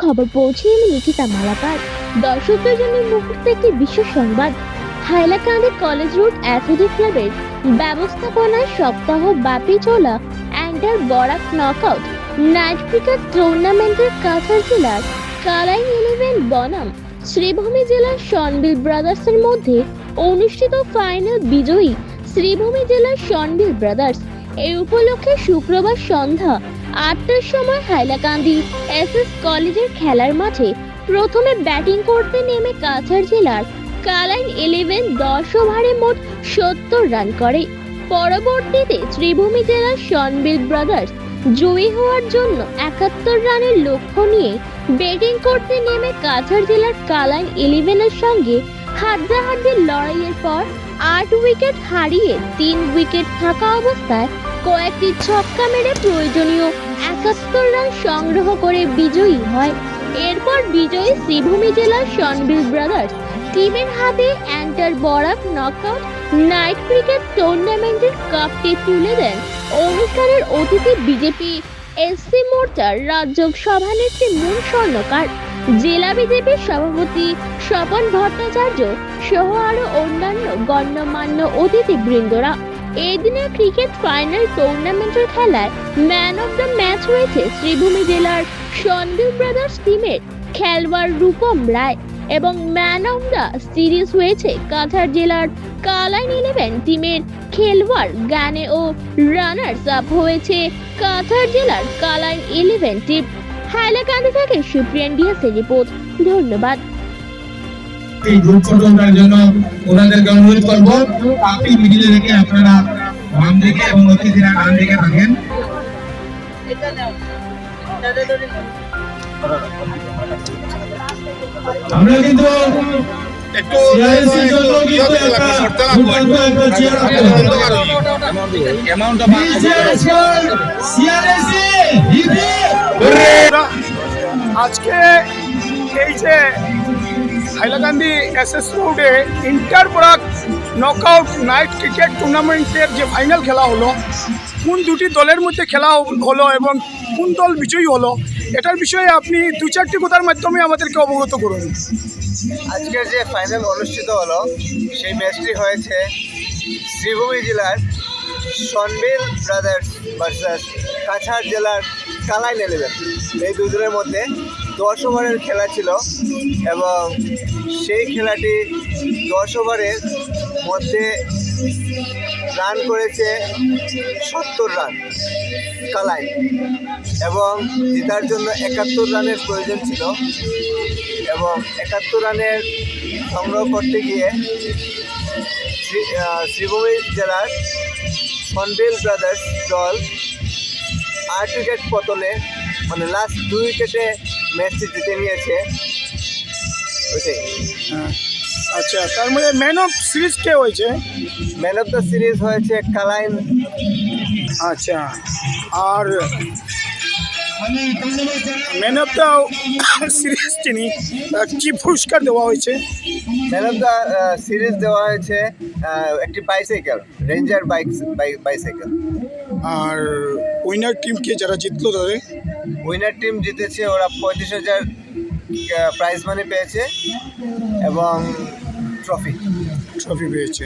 খবর পৌঁছে এলে নিকিতা মালাকার। দর্শকদের জন্য মুহূর্তে একটি বিশেষ সংবাদ। হাইলাকান্দি কলেজ রোড অ্যাথলেটিক ক্লাবের ব্যবস্থাপনায় সপ্তাহ ব্যাপী চলা অ্যান্ডার বরাক নকআউট নাইট ক্রিকেট টুর্নামেন্টের কাছাড় জেলার কালাইন 11 বনাম শ্রীভূমি জেলার শনবিল ব্রাদার্সের মধ্যে অনুষ্ঠিত ফাইনাল বিজয়ী শ্রীভূমি জেলার শনবিল ব্রাদার্স। এই উপলক্ষে শুক্রবার সন্ধ্যা ৮টার সময় হাইলাকান্দি এসএস কলেজের খেলার মাঠে প্রথমে ব্যাটিং করতে নেমে কাছাড় জেলার কালাইন 11 10 ওভারে মোট ৭০ রান করে। পরবর্তীতে শ্রীভূমি জেলার শনবিল ব্রাদার্স জয়ী হওয়ার জন্য ৭১ রানের লক্ষ্য নিয়ে ব্যাটিং করতে নেমে কাছাড় জেলার কালাইন 11 এর সঙ্গে হাড্ডাহাড্ডি লড়াইয়ের পর ৮ উইকেট হারিয়ে ৩ উইকেট থাকা অবস্থায় কয়েকটি ছক্কা মেরে প্রয়োজনীয় ৭১ রান সংগ্রহ করে বিজয়ী হয়। এরপর বিজয়ী শ্রীভূমি জেলার শনবিল ব্রাদার্স টিমের হাতে অ্যান্ডার বরাক নকআউট নাইট ক্রিকেট টুর্নামেন্টের কাপটি তুলে দেন অনুষ্ঠানের অতিথি বিজেপি এসসি মোর্চার রাজ্য সভানেত্রী মুন স্বর্ণকার, জেলা বিজেপির সভাপতি স্বপন ভট্টাচার্য সহ আরো অন্যান্য গণ্যমান্য অতিথিবৃন্দরা। এই দিনের ক্রিকেট ফাইনাল টুর্নামেন্টের খেলায় ম্যান অব দ্য ম্যাচ হয়েছে শ্রীভূমি জেলার শনবিল ব্রাদার্স টিমের খেলোয়াড় রূপম রায় এবং ম্যান অব দ্য সিরিজ হয়েছে কাছাড় জেলার কালাইন 11 টিমের খেলোয়াড় গানে ও রানার্স আপ হয়েছে কাছাড় জেলার কালাইন 11 টিম। হাইলাকান্দি থেকে সুপ্রিয়ান ডিএসের রিপোর্ট। ধন্যবাদ। এই গ্রুপ ফটো করার জন্য ওনাদেরকে অনুরোধ করব, আপনি মিডিলে রেখে আপনারা বাম দিকে এবং অতিথিরা ডান দিকে থাকেন। আমরা কিন্তু একটু সিআরএসি জন্য কিন্তু একটা চেয়ার অ্যামাউন্টটা সিআরএসি আজকে এই যে হাইলাকান্দি এসএস রোডে inter Barak knockout night cricket টুর্নামেন্টের যে ফাইনাল খেলা হলো, কোন দুটি দলের মধ্যে খেলা হলো এবং কোন দল বিজয়ী হলো, এটার বিষয়ে আপনি দু চারটি কথার মাধ্যমে আমাদেরকে অবগত করুন। আজকের যে ফাইনাল অনুষ্ঠিত হলো সেই ম্যাচটি হয়েছে শ্রীভূমি জেলার শনবিল ব্রাদার্স ভার্সাস কাছাড় জেলার কালাইন 11। এই দুজনের মধ্যে 10 ওভারের খেলা ছিল এবং সেই খেলাটি 10 ওভারের মধ্যে রান করেছে ৭০ রান কালাইন এবং জেতার জন্য ৭১ রানের প্রয়োজন ছিল এবং ৭১ রানের সংগ্রহ করতে গিয়ে শ্রীভূমি জেলার শনবিল ব্রাদার্স দল ৮ উইকেট পতনে মানে লাস্ট 2 উইকেটে ম্যাচটি জিতে নিয়েছে। ওইটাই। আচ্ছা, তার মানে ম্যান অফ সিরিজ কে হয়েছে? ম্যান অফ দ্য সিরিজ হয়েছে কালাইন। আচ্ছা, আর ম্যান অফ দ্য সিরিজ যিনি কি পুরস্কার দেওয়া হয়েছে? ম্যান অফ দ্য সিরিজ দেওয়া হয়েছে একটি বাইসাইকেল, রেঞ্জার বাইসাইকেল। আর উইনার টিমকে যারা জিতলো তাদের? উইনার টিম জিতেছে, ওরা ৩৫,০০০ প্রাইজ মানি পেয়েছে এবং ট্রফি পেয়েছে।